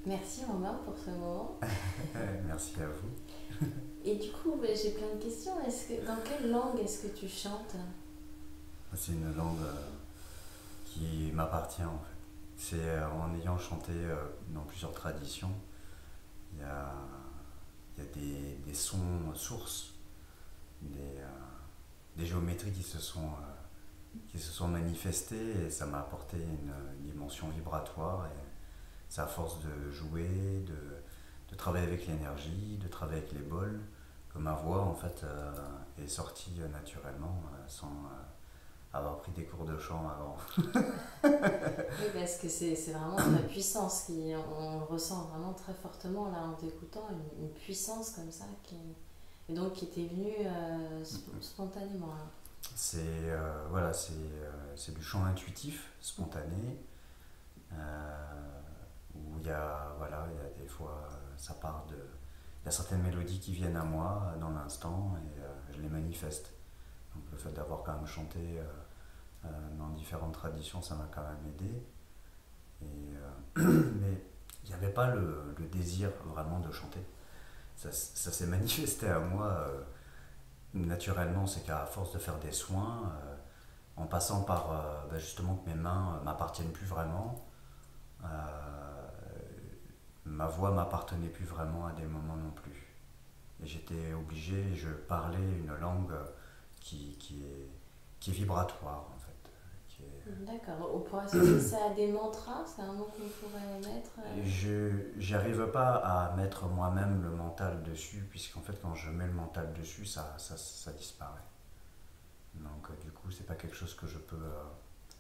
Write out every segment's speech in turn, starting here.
Merci Romain pour ce moment. Merci à vous. Et du coup, j'ai plein de questions. Dans quelle langue est-ce que tu chantes? C'est une langue qui m'appartient en fait. C'est en ayant chanté dans plusieurs traditions, il y a, il y a des sons sources, des, des géométries qui se sont manifestées et ça m'a apporté une dimension vibratoire. Et c'est à force de jouer, de travailler avec l'énergie, de travailler avec les bols, que ma voix en fait est sortie naturellement sans avoir pris des cours de chant avant. Oui, parce que c'est vraiment très puissant. On le ressent vraiment très fortement là en t'écoutant, une puissance comme ça et donc qui t'est venue spontanément là. C'est voilà, c'est du chant intuitif, spontané, où il y a voilà, il y a des fois ça part de, il y a certaines mélodies qui viennent à moi dans l'instant et je les manifeste. Donc le fait d'avoir quand même chanté dans différentes traditions, ça m'a quand même aidé. Mais il n'y avait pas le désir vraiment de chanter. Ça s'est manifesté à moi naturellement, c'est qu'à force de faire des soins, en passant par justement que mes mains m'appartiennent plus vraiment, euh, ma voix m'appartenait plus vraiment à des moments non plus. Et j'étais obligé, je parlais une langue qui est vibratoire en fait. Qui est, D'accord. On pourrait associer ça à des mantras, c'est un mot qu'on pourrait mettre. je n'arrive pas à mettre moi-même le mental dessus, puisqu'en fait quand je mets le mental dessus, ça disparaît. Donc du coup, c'est pas quelque chose que je peux.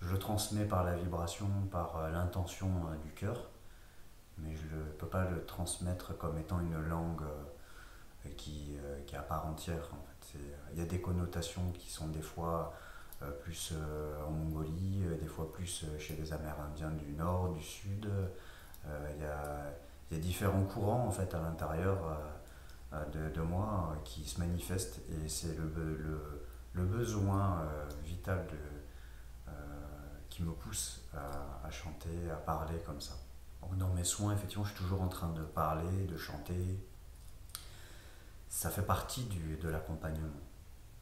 Je le transmets par la vibration, par l'intention du cœur, mais je ne peux pas le transmettre comme étant une langue qui est à part entière. En fait. Il y a des connotations qui sont des fois plus en Mongolie, des fois plus chez les Amérindiens du Nord, du Sud. Il y a différents courants en fait à l'intérieur de moi qui se manifestent et c'est le besoin vital euh, qui me pousse à chanter, à parler comme ça. Donc dans mes soins, effectivement, je suis toujours en train de parler, de chanter. Ça fait partie de l'accompagnement.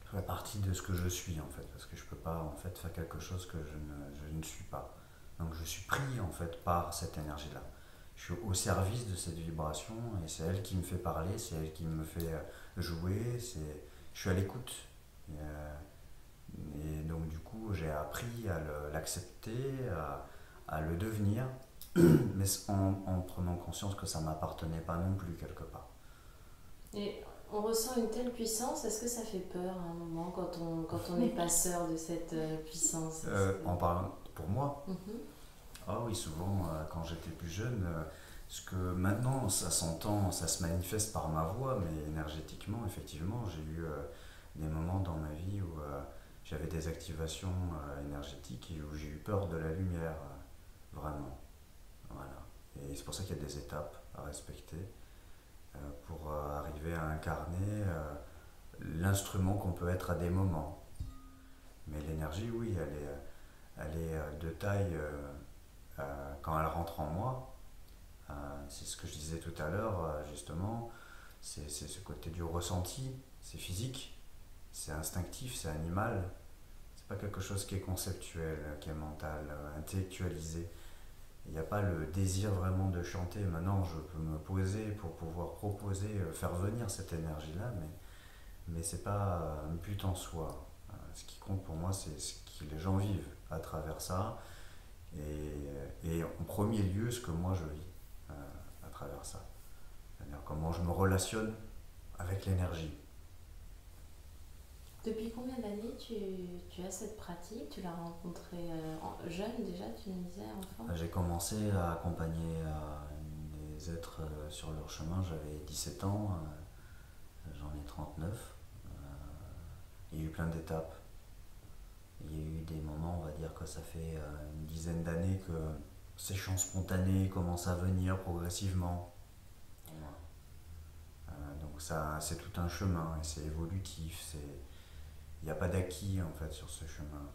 Ça fait partie de ce que je suis en fait, parce que je ne peux pas en fait faire quelque chose que je ne suis pas. Donc je suis pris en fait par cette énergie-là. Je suis au service de cette vibration et c'est elle qui me fait parler, c'est elle qui me fait jouer, je suis à l'écoute. Et, et donc du coup j'ai appris à l'accepter, à le devenir, mais en prenant conscience que ça ne m'appartenait pas non plus quelque part. Et on ressent une telle puissance, est-ce que ça fait peur à un moment quand on est passeur de cette puissance? En parlant pour moi, Mhm. ah oui, souvent quand j'étais plus jeune, parce que maintenant ça s'entend, ça se manifeste par ma voix, mais énergétiquement, effectivement, j'ai eu des moments dans ma vie où j'avais des activations énergétiques et où j'ai eu peur de la lumière, vraiment. Voilà. Et c'est pour ça qu'il y a des étapes à respecter pour arriver à incarner l'instrument qu'on peut être à des moments. Mais l'énergie, oui, elle est de taille quand elle rentre en moi. C'est ce que je disais tout à l'heure, justement. C'est ce côté du ressenti. C'est physique, c'est instinctif, c'est animal. C'est pas quelque chose qui est conceptuel, qui est mental, intellectualisé. Il n'y a pas le désir vraiment de chanter. Maintenant, je peux me poser pour pouvoir proposer, faire venir cette énergie-là, mais c'est pas un but en soi. Ce qui compte pour moi, c'est ce que les gens vivent à travers ça, et en premier lieu, ce que moi je vis à travers ça. C'est-à-dire comment je me relationne avec l'énergie. Depuis combien d'années tu as cette pratique? Tu l'as rencontrée jeune déjà, tu me disais, enfant? J'ai commencé à accompagner des êtres sur leur chemin, j'avais 17 ans, j'en ai 39. Il y a eu plein d'étapes. Il y a eu des moments, on va dire que ça fait une dizaine d'années que ces chants spontanés commencent à venir progressivement. Donc ça, c'est tout un chemin, et c'est évolutif. Il n'y a pas d'acquis en fait sur ce chemin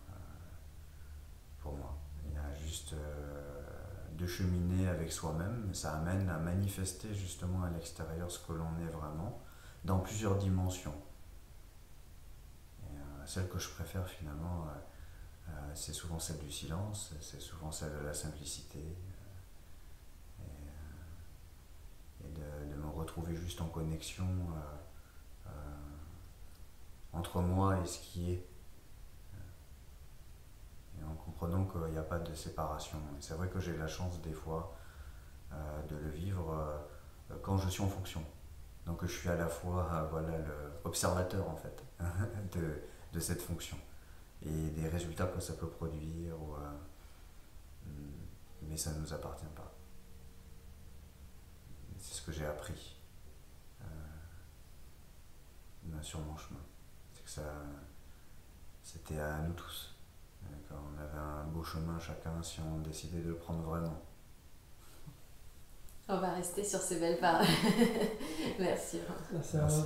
pour moi. Il y a juste de de cheminer avec soi-même. Ça amène à manifester justement à l'extérieur ce que l'on est vraiment, dans plusieurs dimensions. Et celle que je préfère finalement, c'est souvent celle du silence, c'est souvent celle de la simplicité, et de me retrouver juste en connexion entre moi et ce qui est, et en comprenant qu'il n'y a pas de séparation. Et c'est vrai que j'ai la chance des fois de le vivre quand je suis en fonction. Donc je suis à la fois voilà, l'observateur en fait de cette fonction et des résultats que ça peut produire, mais ça ne nous appartient pas. C'est ce que j'ai appris sur mon chemin. C'est que c'était à nous tous. On avait un beau chemin chacun si on décidait de le prendre vraiment. On va rester sur ces belles paroles. Merci. Merci.